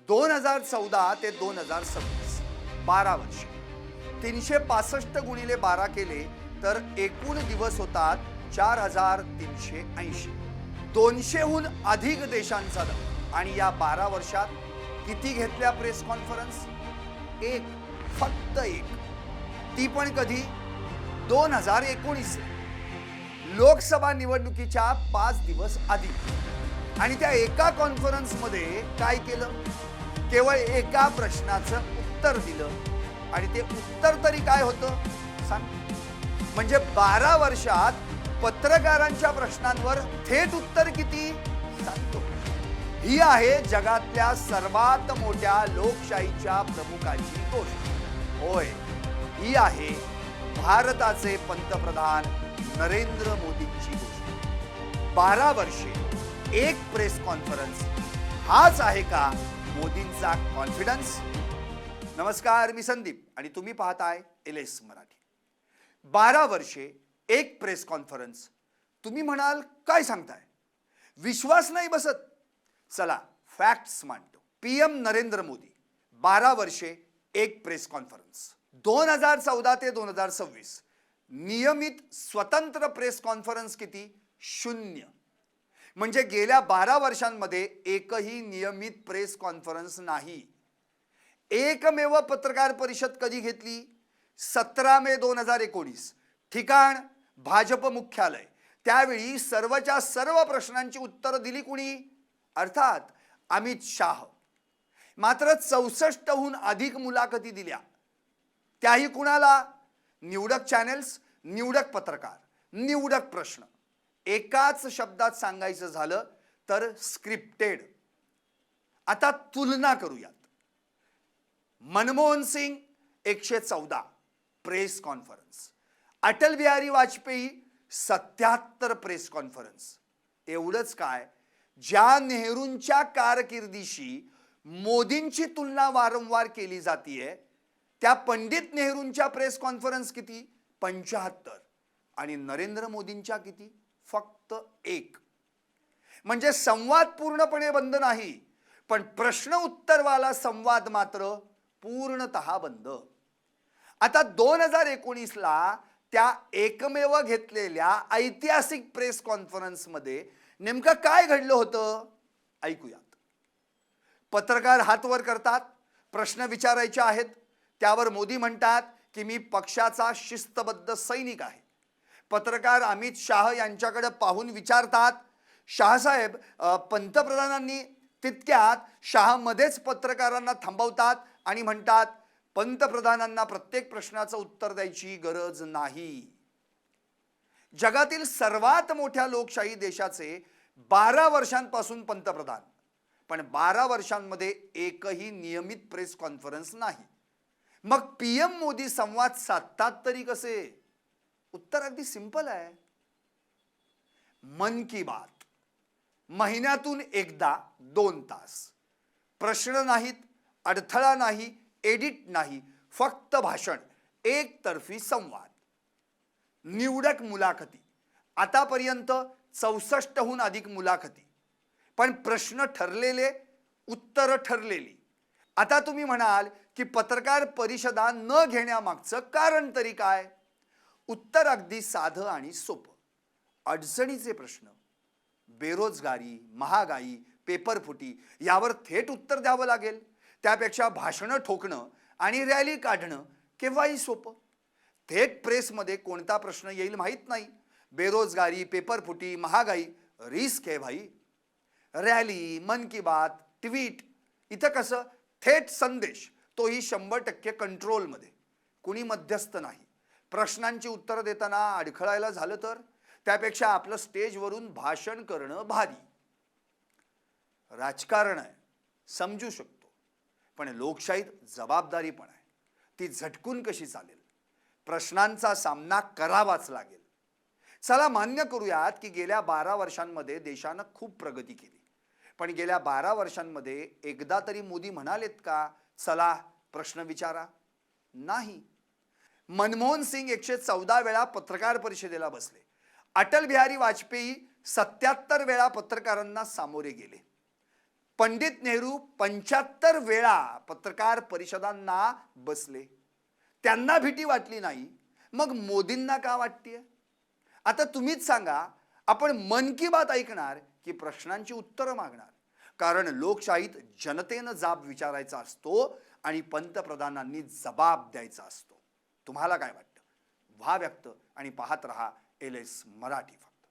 2014 ते 2026 12 वर्ष 365 गुणिले 12 केले तर एकूण दिवस होतात 4380. 200हून अधिक देशांचा दौरा आणि या 12 वर्षात किती घेतल्या प्रेस कॉन्फरन्स? एक, फक्त एक. ती पण कधी? 2019 लोकसभा निवडणुकीच्या 5 दिवस आधी. आणि त्या एका कॉन्फरन्स मध्ये काय केलं? केवळ एका प्रश्नाचं उत्तर दिलं आणि ते उत्तर तरी काय होतं सांग. म्हणजे 12 वर्षात पत्रकारांच्या प्रश्नांवर थेट उत्तर किती सांगतो. ही आहे जगातल्या सर्वात मोठ्या लोकशाहीच्या प्रमुखाची गोष्ट. होय, ही आहे भारताचे पंतप्रधान नरेंद्र मोदींची गोष्ट. 12 वर्षे एक प्रेस कॉन्फरन्स, हाच आहे का मोदींचा कॉन्फिडन्स? नमस्कार, मी संदीप आणि तुम्ही पाहताय LS मराठी. 12 वर्षे एक प्रेस कॉन्फरन्स. तुम्ही म्हणाल काय सांगताय, विश्वास नाही बसत? चला फॅक्ट्स मांडतो. PM नरेंद्र मोदी 12 वर्षे एक प्रेस कॉन्फरन्स. 2014 ते 2026 नियमित स्वतंत्र प्रेस कॉन्फरन्स किती? 0. म्हणजे गेल्या 12 वर्षांमध्ये एकही नियमित प्रेस कॉन्फरन्स नाही. एकमेव पत्रकार परिषद कधी घेतली? 17 मे 2019. ठिकाण भाजप मुख्यालय. त्यावेळी सर्वच्या सर्व प्रश्नांची उत्तरं दिली कुणी? अर्थात अमित शाह. मात्र 64हून अधिक मुलाखती दिल्या. त्याही कुणाला? निवडक चॅनेल्स, निवडक पत्रकार, निवडक प्रश्न. एकाच शब्दात सांगायचं झालं तर स्क्रिप्टेड. आता तुलना करूयात. Manmohan Singh 114 press conference, Atal Bihari Vajpayee 77 press conference. एवढंच काय, ज्या नेहरूंच्या कारकिर्दीशी मोदींची तुलना वारंवार केली जातीये त्या पंडित नेहरूंच्या प्रेस कॉन्फरन्स किती? 75. आणि नरेंद्र मोदींच्या किती? फक्त 1. म्हणजे संवाद पूर्णपणे बंद नाही, पण प्रश्न उत्तरवाला संवाद मात्र पूर्णतः बंद. आता 2019ला त्या एकमेव घेतलेल्या ऐतिहासिक प्रेस कॉन्फरन्स मध्ये नेमकं काय घडलं होतं ऐकूयात. पत्रकार हात वर करतात, प्रश्न विचारायचे आहेत. त्यावर मोदी म्हणतात की मी पक्षाचा शिस्तबद्ध सैनिक आहे. पत्रकार अमित शाह यांच्याकडे पाहून विचारतात, शाहसाहेब पंतप्रधानांनी, तितक्यात शाह मध्येच पत्रकारांना थांबवतात आणि म्हणतात पंतप्रधानांना प्रत्येक प्रश्नाचं उत्तर द्यायची गरज नाही. जगातील सर्वात मोठ्या लोकशाही देशाचे 12 वर्षांपासून पंतप्रधान, पण 12 वर्षांमध्ये एकही नियमित प्रेस कॉन्फरन्स नाही. मग PM मोदी संवाद साधतात तरी कसे? उत्तर अगदी सिंपल आहे. मन की बात, महिन्यातून एकदा 2 तास. प्रश्न नाहीत, अडथळा नाही, एडिट नाही, फक्त भाषण, एकतर्फी संवाद. निवडक मुलाखती, आतापर्यंत 64हून अधिक मुलाखती, पण प्रश्न ठरलेले, उत्तर ठरलेली. आता तुम्ही म्हणाल की पत्रकार परिषदा न घेण्यामागचं कारण तरी काय? उत्तर अगदी साधं आणि सोपं. अडचणीचे प्रश्न, बेरोजगारी, महागाई, पेपरफुटी यावर थेट उत्तर द्यावं लागेल. त्यापेक्षा भाषणं ठोकणं आणि रॅली काढणं केव्हाही सोपं. थेट प्रेसमध्ये कोणता प्रश्न येईल माहीत नाही. बेरोजगारी, पेपरफुटी, महागाई, रिस्क आहे भाई. रॅली, मन की बात, ट्विट, इथं कसं थेट संदेश, तोही 100% कंट्रोलमध्ये. कुणी मध्यस्थ नाही. प्रश्नांची उत्तरं देताना अडखळायला झालं तर त्यापेक्षा आपलं स्टेजवरून भाषण करणं भारी. राजकारण आहे, समजू शकतो, पण लोकशाहीत जबाबदारी पण आहे. ती झटकून कशी चालेल? प्रश्नांचा सामना करावाच लागेल. चला मान्य करूयात की गेल्या 12 वर्षांमध्ये देशानं खूप प्रगती केली, पण गेल्या 12 वर्षांमध्ये एकदा तरी मोदी म्हणालेत का चला प्रश्न विचारा? नाही. मनमोहन सिंग 114 वेळा पत्रकार परिषदेला बसले. अटल बिहारी वाजपेयी 77 वेळा पत्रकारांना सामोरे गेले. पंडित नेहरू 75 वेळा पत्रकार परिषदांना बसले, त्यांना भीती वाटली नाही, मग मोदींना का वाटतेय? आता तुम्हीच सांगा. आपण मन की बात ऐकणार की प्रश्नांची उत्तरं मागणार? कारण लोकशाहीत जनतेनं जाब विचारायचा असतो आणि पंतप्रधानांनी जबाब द्यायचा असतो. तुम्हाला काय वाटतं? व्हा व्यक्त आणि पाहत रहा LS मराठी फक्त.